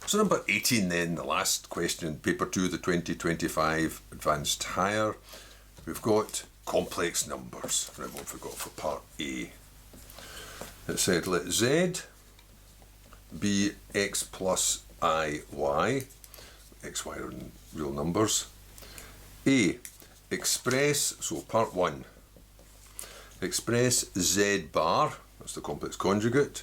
So number 18 then, the last question in paper 2, the 2025 Advanced Higher. We've got complex numbers. Right, what have we got for part A? It said let Z be x plus I y. X, y are in real numbers. A, express, so part 1. Express Z bar, that's the complex conjugate,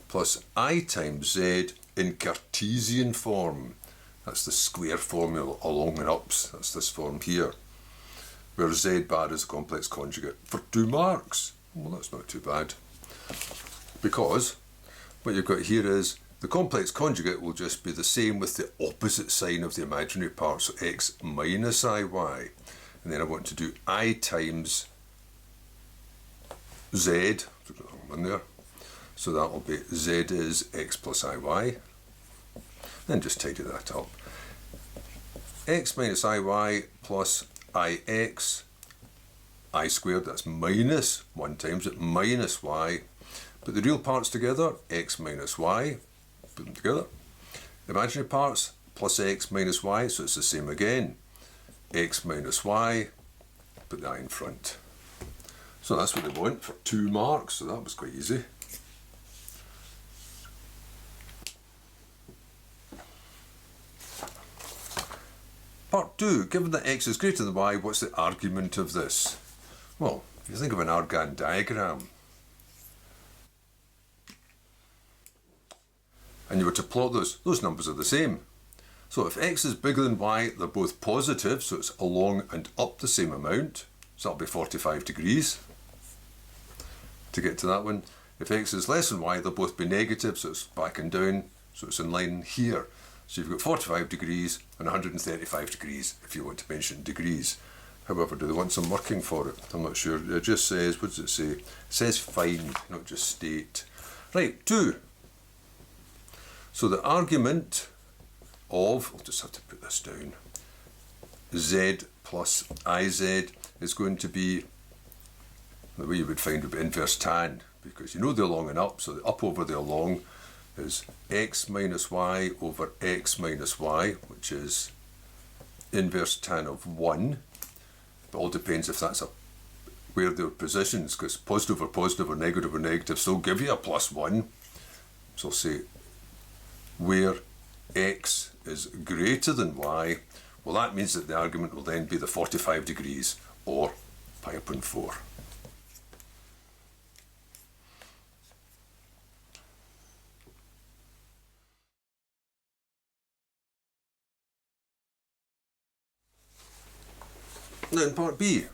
plus I times Z in Cartesian form. That's the square formula along and ups. That's this form here, where Z bar is a complex conjugate for 2 marks. Well, that's not too bad. Because what you've got here is the complex conjugate will just be the same with the opposite sign of the imaginary part, so x minus iy. And then I want to do I times z, in there. So that will be z is x plus iy. Then just tidy that up. X minus iy plus ix, I squared, that's minus 1 times it, minus y. Put the real parts together, x minus y, put them together. Imaginary parts, plus x minus y, so it's the same again. X minus y, put the I in front. So that's what they want for 2 marks, so that was quite easy. Part 2, given that x is greater than y, what's the argument of this? Well, if you think of an Argand diagram, and you were to plot those numbers are the same. So if x is bigger than y, they're both positive, so it's along and up the same amount. So that'll be 45 degrees to get to that one. If x is less than y, they'll both be negative, so it's back and down, so it's in line here. So you've got 45 degrees and 135 degrees, if you want to mention degrees. However, do they want some working for it? I'm not sure. It just says, what does it say? It says find, not just state. Right, 2. So the argument of, I'll just have to put this down, z plus iz is going to be, the way you would find would be inverse tan, because you know the along and up, so the up over the along is x minus y over x minus y, which is inverse tan of 1. But all depends if that's where their positions, because positive or negative still give you a plus 1. So I'll say where x is greater than y, well, that means that the argument will then be the 45 degrees, or pi upon 4. Now in part B,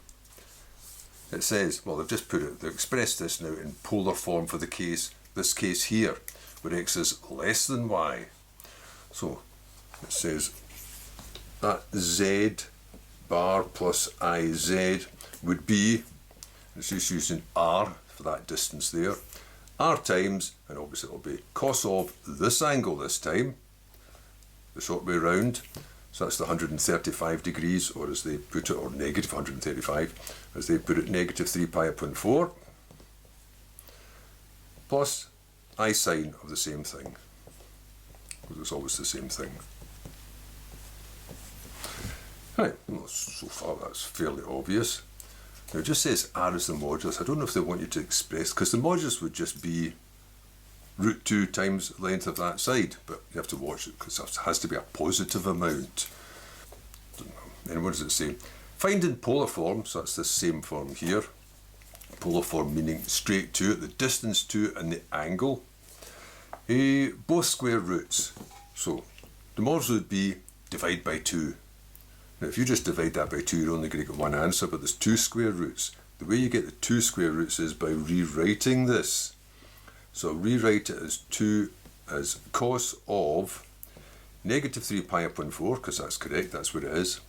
it says, well, they've just put it, they've expressed this now in polar form for this case here, where x is less than y. So it says that z bar plus iz would be, it's just using r for that distance there, r times, and obviously it'll be cos of this angle this time, the short way round. So that's the 135 degrees, or as they put it, or negative 135, as they put it, negative 3 pi upon 4, plus I sine of the same thing, because it's always the same thing. Right, well, so far that's fairly obvious. Now it just says r is the modulus. I don't know if they want you to express, because the modulus would just be root 2 times length of that side, but you have to watch it because it has to be a positive amount. And what does it say? Find in polar form, so that's the same form here. Polar form meaning straight to it, the distance to it and the angle. Both square roots. So the modulus would be divide by 2. Now if you just divide that by 2, you're only going to get one answer, but there's 2 square roots. The way you get the 2 square roots is by rewriting this. So rewrite it as 2 as cos of negative 3 pi upon 4, because that's correct, that's what it is.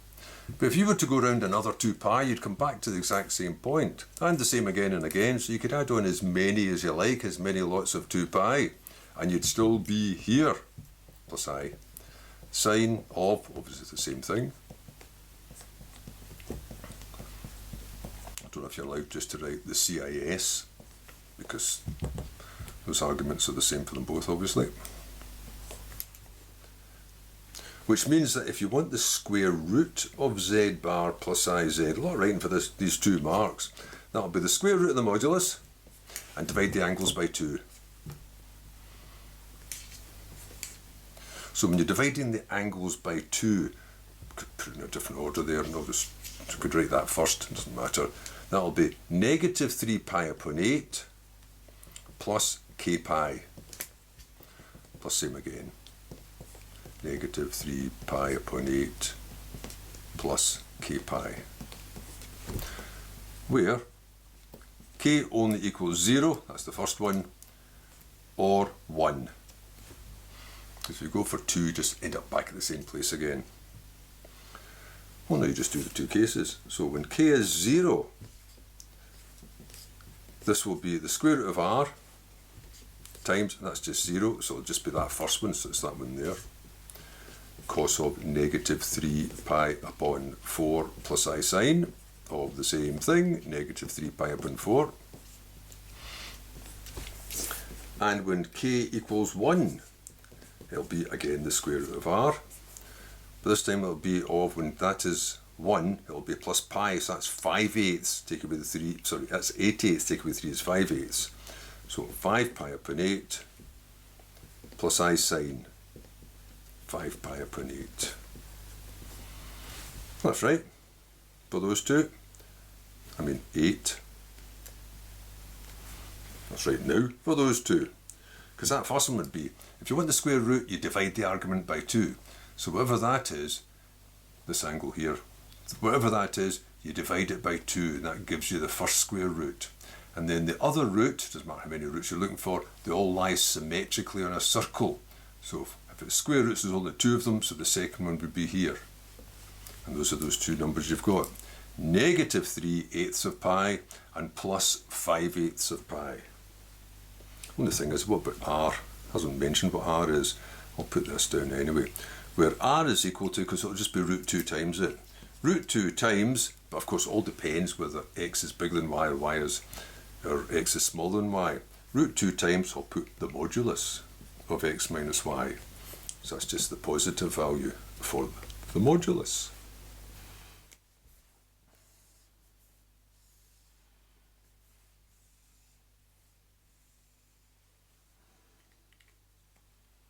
But if you were to go around another 2 pi, you'd come back to the exact same point, and the same again and again, so you could add on as many as you like, as many lots of 2 pi, and you'd still be here, plus I. Sine of, obviously the same thing. I don't know if you're allowed just to write the CIS, because those arguments are the same for them both, obviously. which means that if you want the square root of z bar plus iz, a lot of writing for these two marks, that'll be the square root of the modulus, and divide the angles by 2. So when you're dividing the angles by 2, could put in a different order there, and I could write that first, it doesn't matter. That'll be negative 3 pi upon 8 plus k pi, plus same again, negative 3 pi upon 8 plus k pi, where k only equals 0, that's the first one, or 1. If you go for 2, just end up back at the same place again. Well, now you just do the two cases. So when k is 0, this will be the square root of r times, and that's just 0, so it'll just be that first one, so it's that one there, cos of negative 3 pi upon 4 plus I sine of the same thing, negative 3 pi upon 4. And when k equals 1, it'll be again the square root of r, but this time it'll be of, when that is 1, it'll be plus pi, so that's 5/8, take away the 3, sorry, that's 8/8, take away 3 is 5/8. So 5 pi upon 8 plus I sine 5 pi upon 8. That's right, for those two. I mean 8. That's right now, for those two. Because that first one would be, if you want the square root, you divide the argument by 2. So whatever that is, this angle here, whatever that is, you divide it by 2, and that gives you the first square root. And then the other root, doesn't matter how many roots you're looking for, they all lie symmetrically on a circle. So if it's square roots, there's only 2 of them, so the second one would be here. And those are those two numbers you've got. Negative 3/8 of pi and plus 5/8 of pi. Only thing is, what about r? Hasn't mentioned what r is. I'll put this down anyway. Where r is equal to, because it'll just be root 2 times it. Root 2 times, but of course it all depends whether x is bigger than y or x is smaller than y. Root 2 times, I'll put the modulus of x minus y. So that's just the positive value for the modulus.